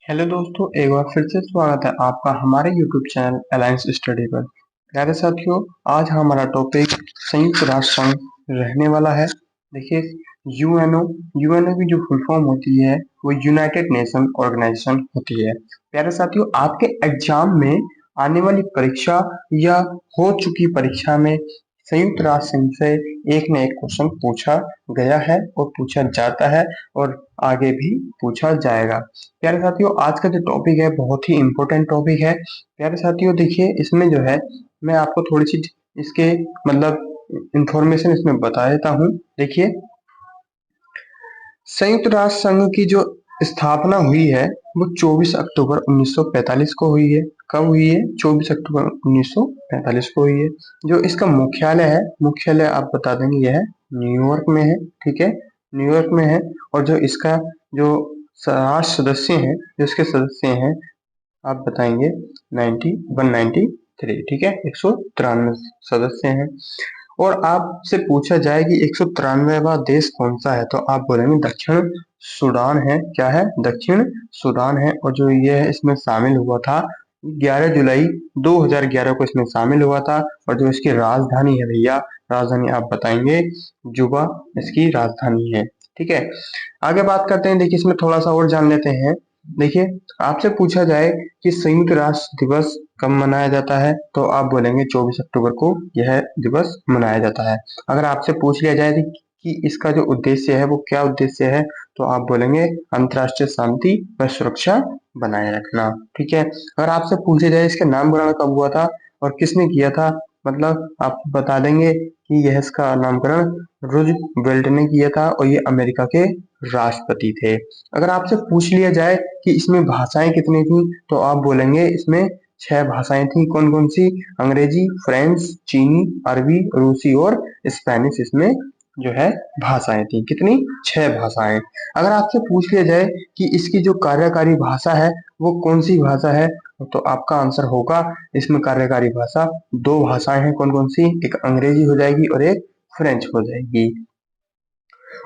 Hello दोस्तों, एक बार फिर से स्वागत है आपका हमारे यूट्यूब चैनल अलायंस स्टडी पर। प्यारे साथियों, आज हमारा टॉपिक संयुक्त राष्ट्र संघ रहने वाला है। देखिए, यूएनओ यूएनओ की जो फुल फॉर्म होती है वो यूनाइटेड नेशन ऑर्गेनाइजेशन होती है। प्यारे साथियों, आपके एग्जाम में आने वाली परीक्षा या हो चुकी परीक्षा में संयुक्त राष्ट्र संघ से एक न एक क्वेश्चन पूछा गया है और पूछा जाता है और आगे भी पूछा जाएगा। प्यारे साथियों, आज का जो टॉपिक है बहुत ही इम्पोर्टेंट टॉपिक है। प्यारे साथियों, देखिए इसमें जो है मैं आपको थोड़ी सी इसके मतलब इंफॉर्मेशन इसमें बता देता हूँ। देखिए, संयुक्त राष्ट्र संघ की जो स्थापना हुई है वो 24 अक्टूबर 1945 को हुई है। कब हुई है? 24 अक्टूबर 1945 को हुई है। जो इसका मुख्यालय है, मुख्यालय आप बता देंगे यह है न्यूयॉर्क में है। ठीक है, न्यूयॉर्क में है। और जो इसका जो राष्ट्र सदस्य हैं, जो इसके सदस्य हैं, आप बताएंगे 193। ठीक है, 193 सदस्य हैं। और आपसे पूछा जाए कि 193वां देश कौन सा है, तो आप बोलेंगे दक्षिण सूडान है। क्या है? दक्षिण सूडान है। और जो ये है इसमें शामिल हुआ था 11 जुलाई 2011 को इसमें शामिल हुआ था। और जो इसकी राजधानी है भैया, राजधानी आप बताएंगे जुबा इसकी राजधानी है। ठीक है, आगे बात करते हैं। देखिए, इसमें थोड़ा सा और जान लेते हैं। देखिए, आपसे पूछा जाए कि संयुक्त राष्ट्र दिवस कब मनाया जाता है, तो आप बोलेंगे 24 अक्टूबर को यह दिवस मनाया जाता है। अगर आपसे पूछ लिया जाए कि इसका जो उद्देश्य है वो क्या उद्देश्य है, तो आप बोलेंगे अंतर्राष्ट्रीय शांति व सुरक्षा बनाए रखना। ठीक है, अगर आपसे पूछा जाए इसका नामकरण कब हुआ था और किसने किया था, मतलब आप बता देंगे कि यह इसका नामकरण रूजवेल्ट ने किया था और ये अमेरिका के राष्ट्रपति थे। अगर आपसे पूछ लिया जाए कि इसमें भाषाएं कितनी थी, तो आप बोलेंगे इसमें 6 भाषाएं थी। कौन कौन सी? अंग्रेजी, फ्रेंच, चीनी, अरबी, रूसी और स्पेनिश इसमें जो है भाषाएं थी। कितनी? 6 भाषाएं। अगर आपसे पूछ लिया जाए कि इसकी जो कार्यकारी भाषा है वो कौन सी भाषा है, तो आपका आंसर होगा इसमें कार्यकारी भाषा 2 भाषाएं हैं। कौन कौन सी? एक अंग्रेजी हो जाएगी और एक फ्रेंच हो जाएगी।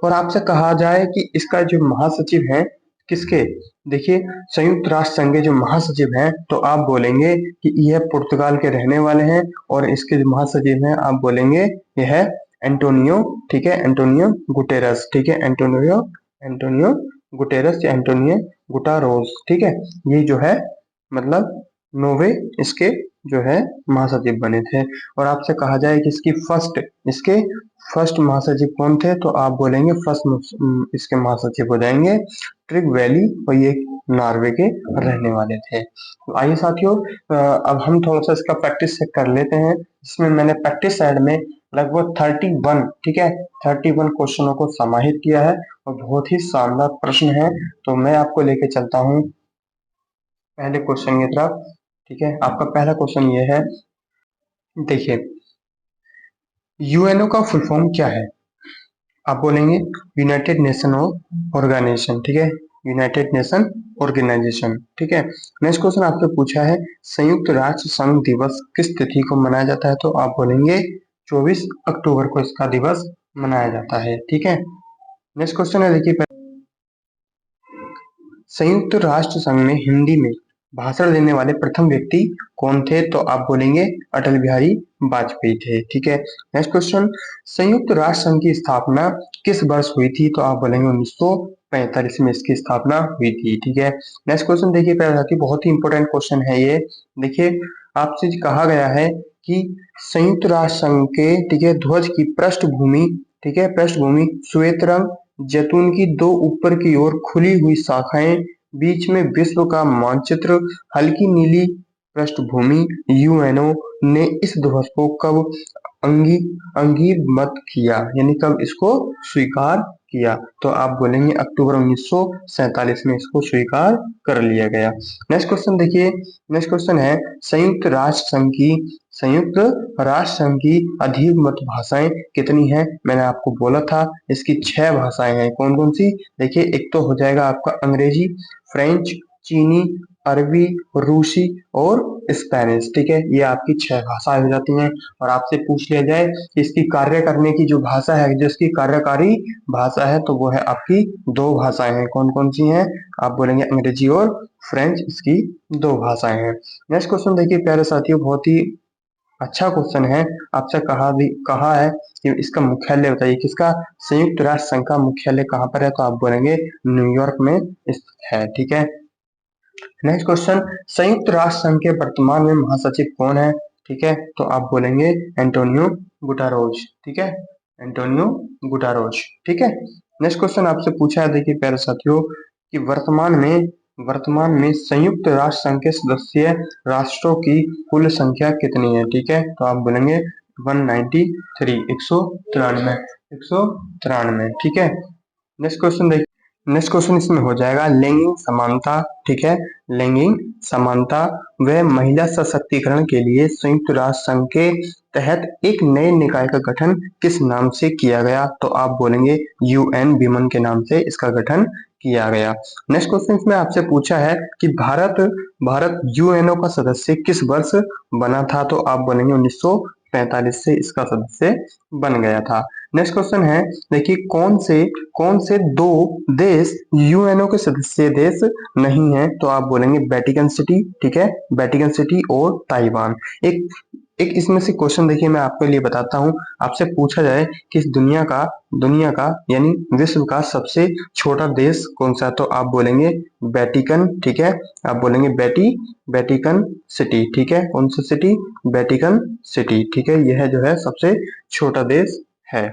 और आपसे कहा जाए कि इसका जो महासचिव है किसके, देखिए संयुक्त राष्ट्र संघ के जो महासचिव हैं, तो आप बोलेंगे कि यह पुर्तगाल के रहने वाले हैं। और इसके जो महासचिव हैं आप बोलेंगे यह है एंटोनियो। ठीक है, एंटोनियो गुटेरस। ठीक है, एंटोनियो एंटोनियो गुटेरस या एंटोनियो गुटारोस। ठीक है, ये जो है मतलब नोवे इसके जो है महासचिव बने थे। और आपसे कहा जाए कि इसके फर्स्ट महासचिव कौन थे, तो आप बोलेंगे इसके महासचिव हो जाएंगे ट्रिग वैली और ये नॉर्वे के रहने वाले थे। तो आइए साथियों, अब हम थोड़ा सा इसका प्रैक्टिस चेक कर लेते हैं। इसमें मैंने प्रैक्टिस साइड में लगभग 31, ठीक है, 31 क्वेश्चनों को समाहित किया है और बहुत ही शानदार प्रश्न है। तो मैं आपको लेके चलता हूँ पहले क्वेश्चन की तरफ। ठीक है, आपका पहला क्वेश्चन ये है। देखिए, यूएनओ का फुल फॉर्म क्या है? आप बोलेंगे यूनाइटेड नेशन ऑर्गेनाइजेशन। ठीक है, यूनाइटेड नेशन ऑर्गेनाइजेशन। ठीक है, नेक्स्ट क्वेश्चन आपसे पूछा है संयुक्त राष्ट्र संघ दिवस किस तिथि को मनाया जाता है, तो आप बोलेंगे 24 अक्टूबर को इसका दिवस मनाया जाता है। ठीक है, नेक्स्ट क्वेश्चन है। देखिए, संयुक्त राष्ट्र संघ में हिंदी में भाषण देने वाले प्रथम व्यक्ति कौन थे, तो आप बोलेंगे अटल बिहारी वाजपेयी थे। ठीक है, नेक्स्ट क्वेश्चन, संयुक्त राष्ट्र संघ की स्थापना किस वर्ष हुई थी, तो आप बोलेंगे 1945 में इसकी स्थापना हुई थी। ठीक है, नेक्स्ट क्वेश्चन देखिए प्यारे साथी, बहुत ही इंपॉर्टेंट क्वेश्चन है ये। देखिए, आपसे कहा गया है कि संयुक्त राष्ट्र संघ के, ठीक है, ध्वज की पृष्ठभूमि, ठीक है, पृष्ठभूमि श्वेत रंग, जैतून की 2 ऊपर की ओर खुली हुई शाखाएं, बीच में विश्व का मानचित्र, हल्की नीली पृष्ठभूमि। यूएनओ ने इस ध्वज को कब अंगी अंगीमत किया, यानी कब इसको स्वीकार किया, तो आप बोलेंगे अक्टूबर 1947 में इसको स्वीकार कर लिया गया। नेक्स्ट क्वेश्चन देखिए, नेक्स्ट क्वेश्चन है संयुक्त राष्ट्र संघ की अधिकृत भाषाएं कितनी हैं? मैंने आपको बोला था इसकी 6 भाषाएं हैं। कौन कौन सी? देखिए, एक तो हो जाएगा आपका अंग्रेजी, फ्रेंच, चीनी, अरबी, रूसी और स्पेनिश। ठीक है, ये आपकी 6 भाषाएं हो जाती हैं। और आपसे पूछ लिया जाए कि इसकी कार्य करने की जो भाषा है, जो इसकी कार्यकारी भाषा है, तो वो है आपकी 2 भाषाएं हैं। कौन कौन सी हैं? आप बोलेंगे अंग्रेजी और फ्रेंच, इसकी 2 भाषाएं हैं। नेक्स्ट क्वेश्चन देखिए प्यारे साथियों, बहुत ही अच्छा क्वेश्चन है। आपसे कहा है कि इसका मुख्यालय बताइए। किसका? संयुक्त राष्ट्र संघ का मुख्यालय कहाँ पर है? तो आप बोलेंगे न्यूयॉर्क में स्थित है। ठीक है, नेक्स्ट क्वेश्चन, संयुक्त राष्ट्र संघ के वर्तमान में महासचिव कौन है? ठीक है, तो आप बोलेंगे एंटोनियो गुटारोज। ठीक है, एंटोनियो गुटारोज। ठीक है, नेक्स्ट क्वेश्चन आपसे पूछा है, देखिए प्यारे साथियों, कि वर्तमान में संयुक्त राष्ट्र संघ के सदस्य राष्ट्रों की कुल संख्या कितनी है? ठीक है, तो आप बोलेंगे 193, 193, 193। ठीक है, नेक्स्ट क्वेश्चन देखिए। नेक्स्ट क्वेश्चन इसमें हो जाएगा लैंगिक समानता। ठीक है, लैंगिक समानता व महिला सशक्तिकरण के लिए संयुक्त राष्ट्र संघ के तहत एक नए निकाय का गठन किस नाम से किया गया? तो आप बोलेंगे यूएन विमन के नाम से इसका गठन किया गया। नेक्स्ट क्वेश्चन इसमें आपसे पूछा है कि भारत यूएनओ का सदस्य किस वर्ष बना था? तो आप बोलेंगे 1945 से इसका सदस्य बन गया था। नेक्स्ट क्वेश्चन है, देखिए कौन से 2 देश यूएनओ के सदस्य देश नहीं है? तो आप बोलेंगे वेटिकन सिटी। ठीक है, वेटिकन सिटी और ताइवान। एक एक इसमें से क्वेश्चन देखिए मैं आपके लिए बताता हूँ। आपसे पूछा जाए कि इस दुनिया का यानी विश्व का सबसे छोटा देश कौन सा है? तो आप बोलेंगे वेटिकन। ठीक है, आप बोलेंगे वेटिकन सिटी। ठीक है, कौन सा सिटी? Vatican city. ठीक है, यह जो है सबसे छोटा देश है।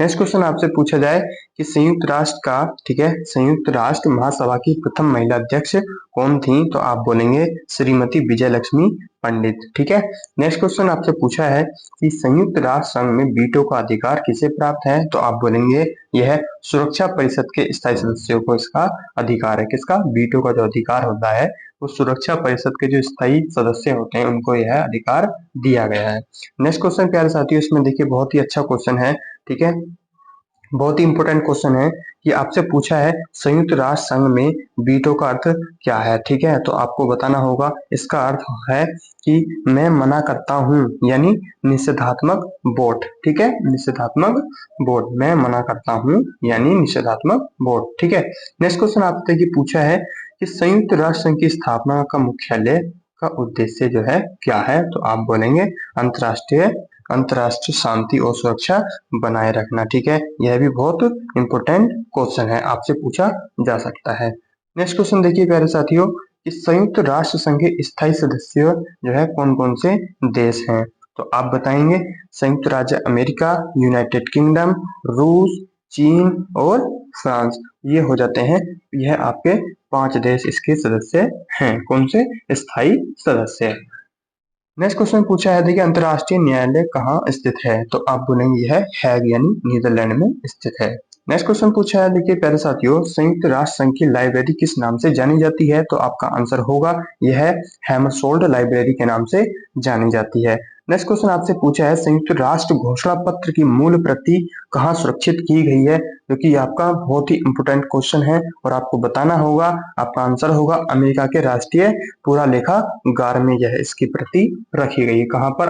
नेक्स्ट क्वेश्चन आपसे पूछा जाए कि संयुक्त राष्ट्र का, ठीक है, संयुक्त राष्ट्र महासभा की प्रथम महिला अध्यक्ष कौन थी? तो आप बोलेंगे श्रीमती विजय लक्ष्मी पंडित। ठीक है, नेक्स्ट क्वेश्चन आपसे पूछा है कि संयुक्त राष्ट्र संघ में वीटो का अधिकार किसे प्राप्त है? तो आप बोलेंगे यह सुरक्षा परिषद के स्थायी सदस्यों को इसका अधिकार है। किसका? वीटो का जो अधिकार होता है वो सुरक्षा परिषद के जो स्थायी सदस्य होते हैं उनको यह अधिकार दिया गया है। नेक्स्ट क्वेश्चन प्यारे साथियों, इसमें देखिए बहुत ही अच्छा क्वेश्चन है। ठीक है, बहुत ही इंपॉर्टेंट क्वेश्चन है कि आपसे पूछा है संयुक्त राष्ट्र संघ में वीटो का अर्थ क्या है? ठीक है, तो आपको बताना होगा। इसका अर्थ है कि मैं मना करता हूं, यानी निषेधात्मक वोट। ठीक है, निषेधात्मक वोट, मैं मना करता हूं यानी निषेधात्मक वोट। ठीक है, नेक्स्ट क्वेश्चन आपसे कि पूछा है कि संयुक्त राष्ट्र संघ की स्थापना का मुख्यालय का उद्देश्य जो है क्या है? तो आप बोलेंगे अंतरराष्ट्रीय शांति और सुरक्षा बनाए रखना। ठीक है, यह भी बहुत इंपॉर्टेंट क्वेश्चन है, आपसे पूछा जा सकता है। नेक्स्ट क्वेश्चन देखिए प्यारे साथियों कि संयुक्त राष्ट्र संघ के स्थायी सदस्य जो है कौन कौन से देश हैं? तो आप बताएंगे संयुक्त राज्य अमेरिका, यूनाइटेड किंगडम, रूस, चीन और फ्रांस। ये हो जाते हैं, यह आपके 5 देश इसके सदस्य हैं। कौन से? स्थायी सदस्य। नेक्स्ट क्वेश्चन पूछा है, देखिए अंतरराष्ट्रीय न्यायालय कहाँ स्थित है? तो आप बोलेंगे यह हैग यानी नीदरलैंड में स्थित है। नेक्स्ट क्वेश्चन पूछा है, देखिए प्यारे साथियों, संयुक्त राष्ट्र संघ की लाइब्रेरी किस नाम से जानी जाती है? तो आपका आंसर होगा यह हैमरसोल्ड लाइब्रेरी के नाम से जानी जाती है। नेक्स्ट क्वेश्चन आपसे पूछा है, संयुक्त राष्ट्र घोषणा पत्र की मूल प्रति कहाँ सुरक्षित की गई है? क्योंकि आपका बहुत ही इंपोर्टेंट क्वेश्चन है और आपको बताना होगा। आपका आंसर होगा अमेरिका के राष्ट्रीय पुरालेखागार में यह इसकी प्रति रखी गई है। कहाँ पर?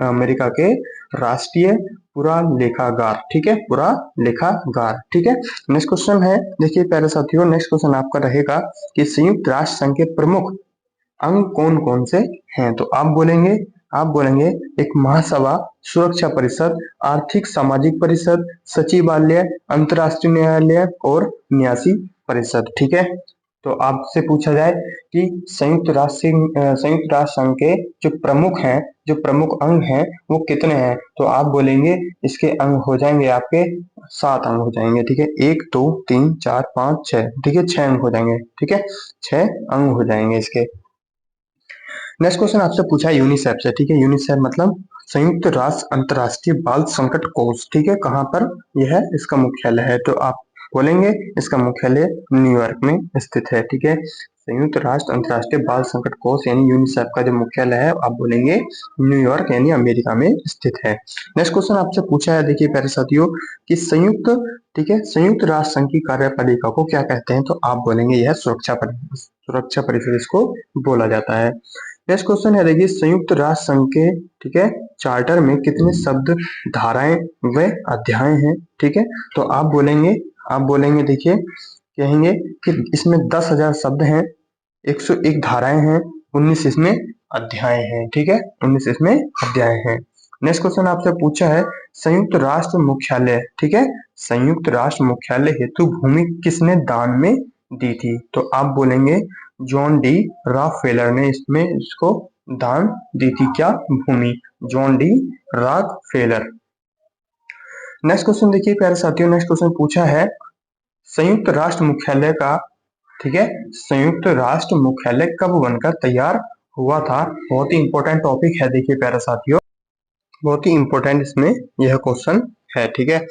अमेरिका के राष्ट्रीय पुरालेखागार। ठीक है, पुरालेखागार। ठीक है, नेक्स्ट क्वेश्चन है, देखिए प्यारे साथियों, नेक्स्ट क्वेश्चन आपका रहेगा कि संयुक्त राष्ट्र संघ के प्रमुख अंग कौन कौन से हैं? तो आप बोलेंगे एक महासभा, सुरक्षा परिषद, आर्थिक सामाजिक परिषद, सचिवालय, अंतरराष्ट्रीय न्यायालय और न्यासी परिषद। ठीक है, तो आपसे पूछा जाए कि संयुक्त राष्ट्र संघ के जो प्रमुख हैं, जो प्रमुख अंग हैं वो कितने हैं? तो आप बोलेंगे इसके अंग हो जाएंगे आपके 7 अंग हो जाएंगे। ठीक है, 1 2 3 4 5 6। ठीक है, 6 अंग हो जाएंगे। ठीक है, 6 अंग हो जाएंगे इसके। नेक्स्ट क्वेश्चन आपसे पूछा है यूनिसेफ से। ठीक है, यूनिसेफ मतलब संयुक्त राष्ट्र अंतरराष्ट्रीय बाल संकट कोष। ठीक है, कहाँ पर यह इसका मुख्यालय है? तो आप बोलेंगे इसका मुख्यालय न्यूयॉर्क में स्थित है। ठीक है, संयुक्त राष्ट्र अंतरराष्ट्रीय बाल संकट कोष यानी यूनिसेफ का जो मुख्यालय है आप बोलेंगे न्यूयॉर्क यानी अमेरिका में स्थित है। नेक्स्ट क्वेश्चन आपसे पूछा है, देखिए प्यारे साथियों कि संयुक्त राष्ट्र संघ की कार्यपालिका को क्या कहते हैं? तो आप बोलेंगे यह सुरक्षा सुरक्षा परिषद इसको बोला जाता है। नेक्स्ट क्वेश्चन है, देखिए संयुक्त राष्ट्र संघ के, ठीक है, चार्टर में कितने शब्द, धाराएं व अध्याय हैं, ठीक है। तो आप बोलेंगे देखिए, कहेंगे कि इसमें 10,000 शब्द हैं, 101 धाराएं हैं, 19 इसमें अध्याय हैं, ठीक है, 19 इसमें अध्याय हैं। नेक्स्ट क्वेश्चन आपसे पूछा है, संयुक्त राष्ट्र मुख्यालय, ठीक है, संयुक्त राष्ट्र मुख्यालय हेतु भूमि किसने दान में दी थी? तो आप बोलेंगे जॉन डी रॉकफेलर ने इसमें इसको दान दी थी, क्या भूमि? John D Rockefeller. Next question देखिए प्यारे साथियों, नेक्स्ट क्वेश्चन पूछा है, संयुक्त राष्ट्र मुख्यालय का, ठीक है, संयुक्त राष्ट्र मुख्यालय कब बनकर तैयार हुआ था? बहुत ही इंपॉर्टेंट टॉपिक है, देखिए प्यारे साथियों, बहुत ही इंपॉर्टेंट इसमें यह क्वेश्चन है, ठीक है।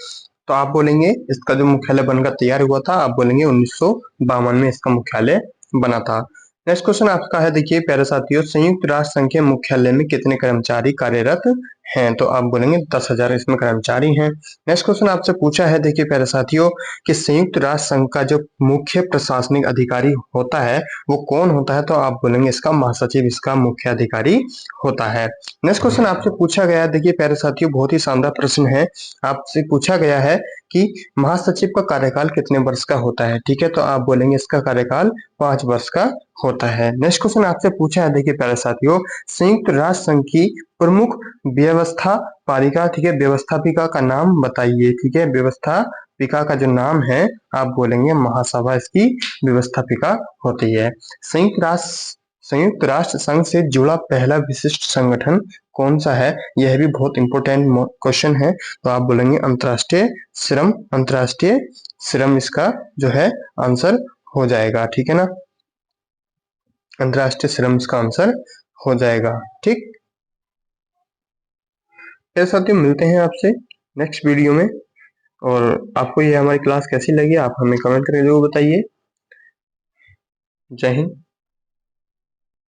तो आप बोलेंगे इसका जो मुख्यालय बनकर तैयार हुआ था, आप बोलेंगे 1952 में इसका मुख्यालय बना था। नेक्स्ट क्वेश्चन आपका है, देखिए प्यारे साथियों, संयुक्त राष्ट्र संघ के मुख्यालय में कितने कर्मचारी कार्यरत हैं? तो आप बोलेंगे 10,000 इसमें कर्मचारी हैं। नेक्स्ट क्वेश्चन आपसे पूछा है, देखिए प्यारे साथियों, कि संयुक्त राष्ट्र संघ का जो मुख्य प्रशासनिक अधिकारी होता है वो कौन होता है? तो आप बोलेंगे इसका महासचिव इसका मुख्य अधिकारी होता है। नेक्स्ट क्वेश्चन आपसे पूछा गया है, देखिए प्यारे साथियों, बहुत ही शानदार प्रश्न है। आपसे पूछा गया है कि महासचिव का कार्यकाल कितने वर्ष का होता है, ठीक है। तो आप बोलेंगे इसका कार्यकाल 5 वर्ष का होता है। नेक्स्ट क्वेश्चन आपसे पूछा है, देखिए प्यारे साथियों, संयुक्त राष्ट्र संघ की प्रमुख व्यवस्थापिका, ठीक है, व्यवस्थापिका का नाम बताइए, ठीक है, व्यवस्थापिका का जो नाम है आप बोलेंगे महासभा इसकी व्यवस्थापिका होती है। संयुक्त राष्ट्र संघ से जुड़ा पहला विशिष्ट संगठन कौन सा है? यह भी बहुत इंपॉर्टेंट क्वेश्चन है। तो आप बोलेंगे अंतर्राष्ट्रीय श्रम इसका जो है आंसर हो जाएगा, ठीक है ना, अंतर्राष्ट्रीय श्रम इसका आंसर हो जाएगा, ठीक। फिर साथियों मिलते हैं आपसे नेक्स्ट वीडियो में, और आपको ये हमारी क्लास कैसी लगी आप हमें कमेंट करके जरूर बताइए। जय हिंद।